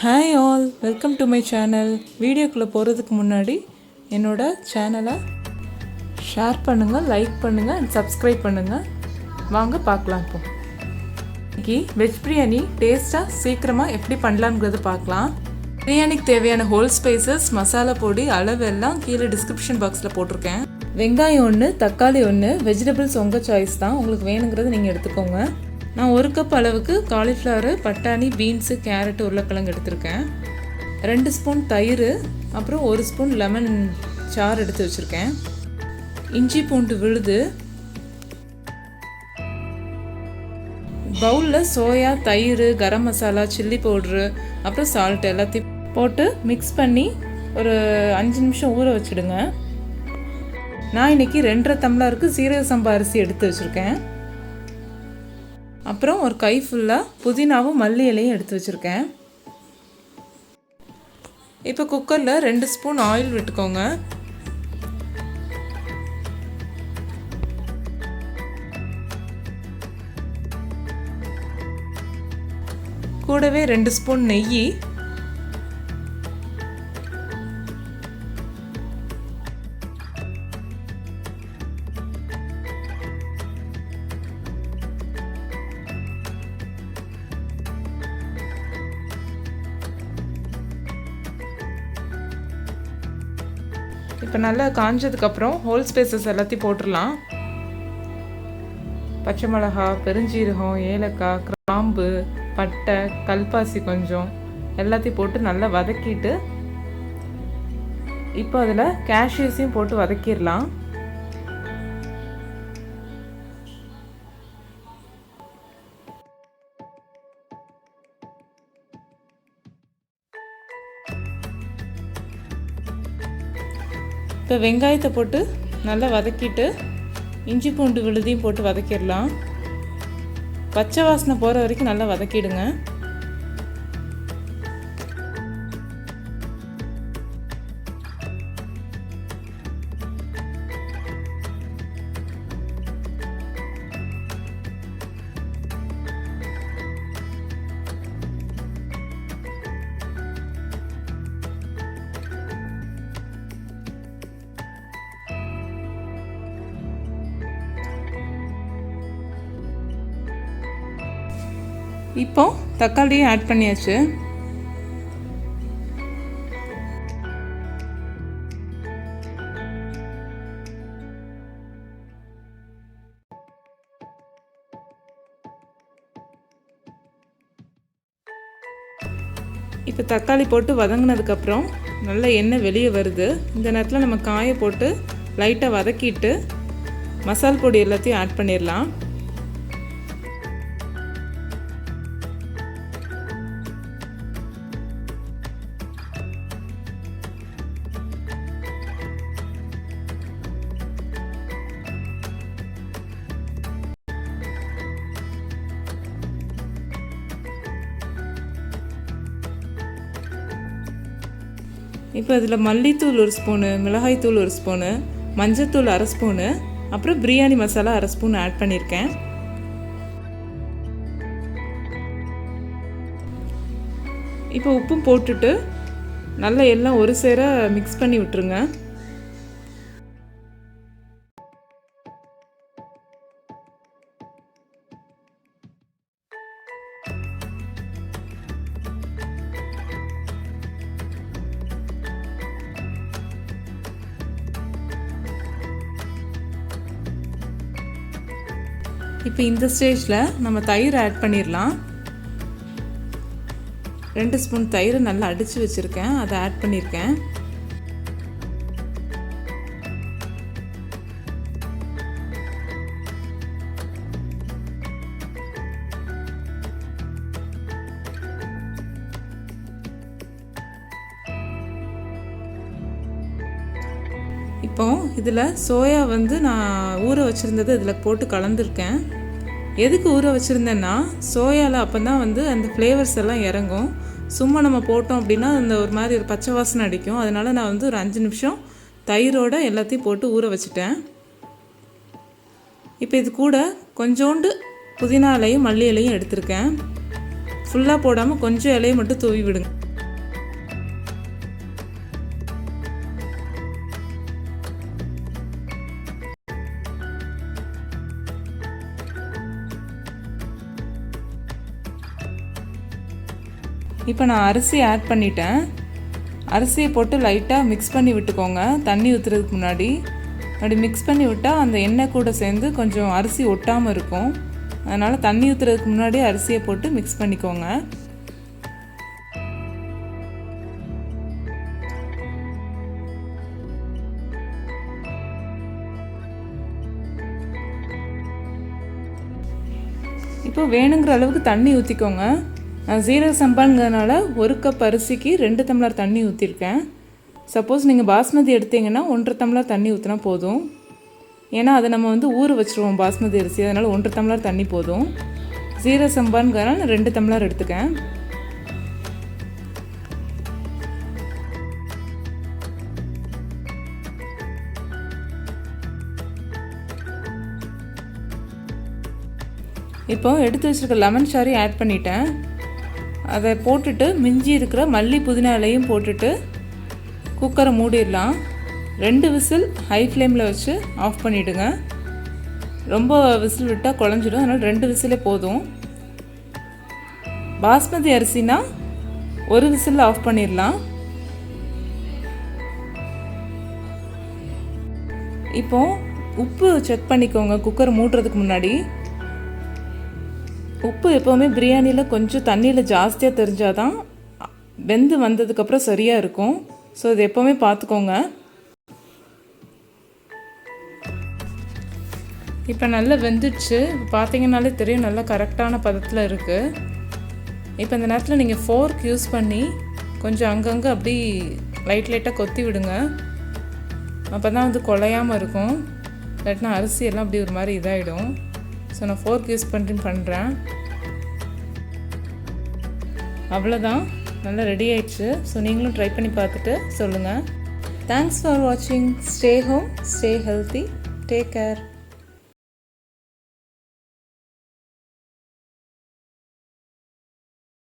Hi all, welcome to my channel. வீடியோக்குள்ளே போகிறதுக்கு முன்னாடி என்னோட சேனலை ஷேர் பண்ணுங்கள், லைக் பண்ணுங்கள் அண்ட் சப்ஸ்கிரைப் பண்ணுங்கள். வாங்க பார்க்கலாம். இப்போ இன்றைக்கி வெஜ் பிரியாணி டேஸ்ட்டாக சீக்கிரமாக எப்படி பண்ணலாங்கிறது பார்க்கலாம். பிரியாணிக்கு தேவையான ஹோல் ஸ்பைசஸ், மசாலா பொடி, அளவு எல்லாம் கீழே டிஸ்கிரிப்ஷன் பாக்ஸில் போட்டிருக்கேன். வெங்காயம் 1, தக்காளி 1, வெஜிடபிள்ஸ் உங்கள் சாய்ஸ் தான், உங்களுக்கு வேணுங்கிறது நீங்கள் எடுத்துக்கோங்க. நான் 1 கப் அளவுக்கு காலிஃப்ளவர், பட்டாணி, பீன்ஸு, கேரட், உருளைக்கிழங்கு எடுத்திருக்கேன். 2 ஸ்பூன் தயிர், அப்புறம் 1 ஸ்பூன் லெமன் சாறு எடுத்து வச்சுருக்கேன். இஞ்சி பூண்டு விழுது, பவுலில் சோயா, தயிர், கரம் மசாலா, சில்லி பவுட்ரு, அப்புறம் சால்ட் எல்லாத்தையும் போட்டு மிக்ஸ் பண்ணி ஒரு 5 நிமிஷம் ஊற வச்சுடுங்க. நான் இன்றைக்கி 2.5 டம்ளருக்கு சீரக சம்பா அரிசி எடுத்து வச்சுருக்கேன். அப்புறம் ஒரு கை ஃபுல்லாக புதினாவும் மல்லி இலையும் எடுத்து வச்சுருக்கேன். இப்போ குக்கரில் 2 ஸ்பூன் ஆயில் விட்டுக்கோங்க. கூடவே 2 ஸ்பூன் நெய், இப்போ நல்லா காஞ்சதுக்கப்புறம் ஹோல் ஸ்பைசஸ் எல்லாத்தையும் போட்டுடலாம். பச்சை மிளகா, பெருஞ்சீரகம், ஏலக்காய், கிராம்பு, பட்டை, கல்பாசி கொஞ்சம் எல்லாத்தையும் போட்டு நல்லா வதக்கிட்டு இப்போ அதில் கேஷ்யூஸையும் போட்டு வதக்கிடலாம். இப்போ வெங்காயத்தை போட்டு நல்லா வதக்கிட்டு இஞ்சி பூண்டு விழுதையும் போட்டு வதக்கிடலாம். பச்சை வாசனை போகிற வரைக்கும் நல்லா வதக்கிடுங்க. இப்போ தக்காளியும் ஆட் பண்ணியாச்சு. இப்போ தக்காளி போட்டு வதங்கினதுக்கப்புறம் நல்ல எண்ணெய் வெளியே வருது. இந்த நேரத்தில் நம்ம காயை போட்டு லைட்டாக வதக்கிட்டு மசால் பொடி எல்லாத்தையும் ஆட் பண்ணிடலாம். இப்போ இதில் மல்லித்தூள் 1 ஸ்பூனு, மிளகாய்த்தூள் 1 ஸ்பூனு, மஞ்சத்தூள் 1/2 ஸ்பூனு, அப்புறம் பிரியாணி மசாலா 1/2 ஸ்பூன் ஆட் பண்ணியிருக்கேன். இப்போ உப்பும் போட்டுட்டு நல்லா எல்லாம் ஒரு சேர மிக்ஸ் பண்ணி விட்டுருங்க. இப்போ இந்த ஸ்டேஜில் நம்ம தயிர் ஆட் பண்ணிடலாம். 2 ஸ்பூன் தயிர் நல்லா அடித்து வச்சுருக்கேன், அதை ஆட் பண்ணியிருக்கேன். இப்போ இதில் சோயா நான் ஊற வச்சுருந்தது இதில் போட்டு கலந்துருக்கேன். எதுக்கு ஊற வச்சுருந்தேன்னா சோயாவில் அப்போ தான் அந்த ஃப்ளேவர்ஸ் எல்லாம் இறங்கும். சும்மா நம்ம போட்டோம் அப்படின்னா அந்த ஒரு மாதிரி ஒரு பச்சை வாசனை அடிக்கும். அதனால் நான் ஒரு 5 நிமிஷம் தயிரோடு எல்லாத்தையும் போட்டு ஊற வச்சுட்டேன். இப்போ இது கூட கொஞ்சோண்டு புதினா இலையும் மல்லி இலையும் எடுத்திருக்கேன். ஃபுல்லாக போடாமல் கொஞ்சம் இலையை மட்டும் தூவி விடுங்க. இப்போ நான் அரிசி ஆட் பண்ணிட்டேன். அரிசியை போட்டு லைட்டாக மிக்ஸ் பண்ணி விட்டுக்கோங்க தண்ணி ஊற்றுறதுக்கு முன்னாடி. அப்படி மிக்ஸ் பண்ணி விட்டால் அந்த எண்ணெய் கூட சேர்ந்து கொஞ்சம் அரிசி ஒட்டாமல் இருக்கும். அதனால் தண்ணி ஊற்றுறதுக்கு முன்னாடி அரிசியை போட்டு மிக்ஸ் பண்ணிக்கோங்க. இப்போ வேணுங்கிற அளவுக்கு தண்ணி ஊற்றிக்கோங்க. நான் சீரக சம்பாங்கிறதுனால 1 கப் அரிசிக்கு 2 டம்ளர் தண்ணி ஊற்றிருக்கேன். சப்போஸ் நீங்கள் பாஸ்மதி எடுத்தீங்கன்னா 1.5 டம்ளர் தண்ணி ஊற்றினா போதும். ஏன்னா அதை நம்ம ஊற வச்சுருவோம் பாஸ்மதி அரிசி, அதனால் 1.5 டம்ளர் தண்ணி போதும். சீரக சம்பாங்கிறதுனால நான் 2 டம்ளர் எடுத்துக்கேன். இப்போ எடுத்து வச்சுருக்க லெமன் சாரி ஆட் பண்ணிட்டேன். அதை போட்டுட்டு மிஞ்சி இருக்கிற மல்லி புதினா இலையும் போட்டுட்டு குக்கரை மூடிடலாம். 2 விசில் ஹை ஃப்ளேமில் வச்சு ஆஃப் பண்ணிவிடுங்க. ரொம்ப விசில் விட்டால் குழஞ்சிடும், அதனால் 2 விசிலே போதும். பாஸ்மதி அரிசினா 1 விசில் ஆஃப் பண்ணிடலாம். இப்போ உப்பு செக் பண்ணிக்கோங்க குக்கர் மூடுறதுக்கு முன்னாடி. உப்பு எப்போவுமே பிரியாணியில் கொஞ்சம் தண்ணியில் ஜாஸ்தியாக தெரிஞ்சால் தான் வெந்து வந்ததுக்கப்புறம் சரியாக இருக்கும். ஸோ இது எப்போவுமே பார்த்துக்கோங்க. இப்போ நல்லா வெந்துடுச்சு. பார்த்தீங்கன்னாலே தெரியும் நல்லா கரெக்டான பதத்தில் இருக்குது. இப்போ இந்த நேரத்தில் நீங்கள் ஃபோர்க் யூஸ் பண்ணி கொஞ்சம் அங்கங்கே அப்படி லைட்டாக கொத்தி விடுங்க. அப்போ தான் குலையாமல் இருக்கும். இல்லாட்டினா அரிசி எல்லாம் அப்படி ஒரு மாதிரி இதாகிடும். ஸோ நான் ஃபோர்க் யூஸ் பண்ணுறேன். அவ்வளோதான், நல்லா ரெடி ஆயிடுச்சு. ஸோ நீங்களும் ட்ரை பண்ணி பார்த்துட்டு சொல்லுங்கள். தேங்க்ஸ் ஃபார் வாட்சிங். Stay home, stay healthy, take care.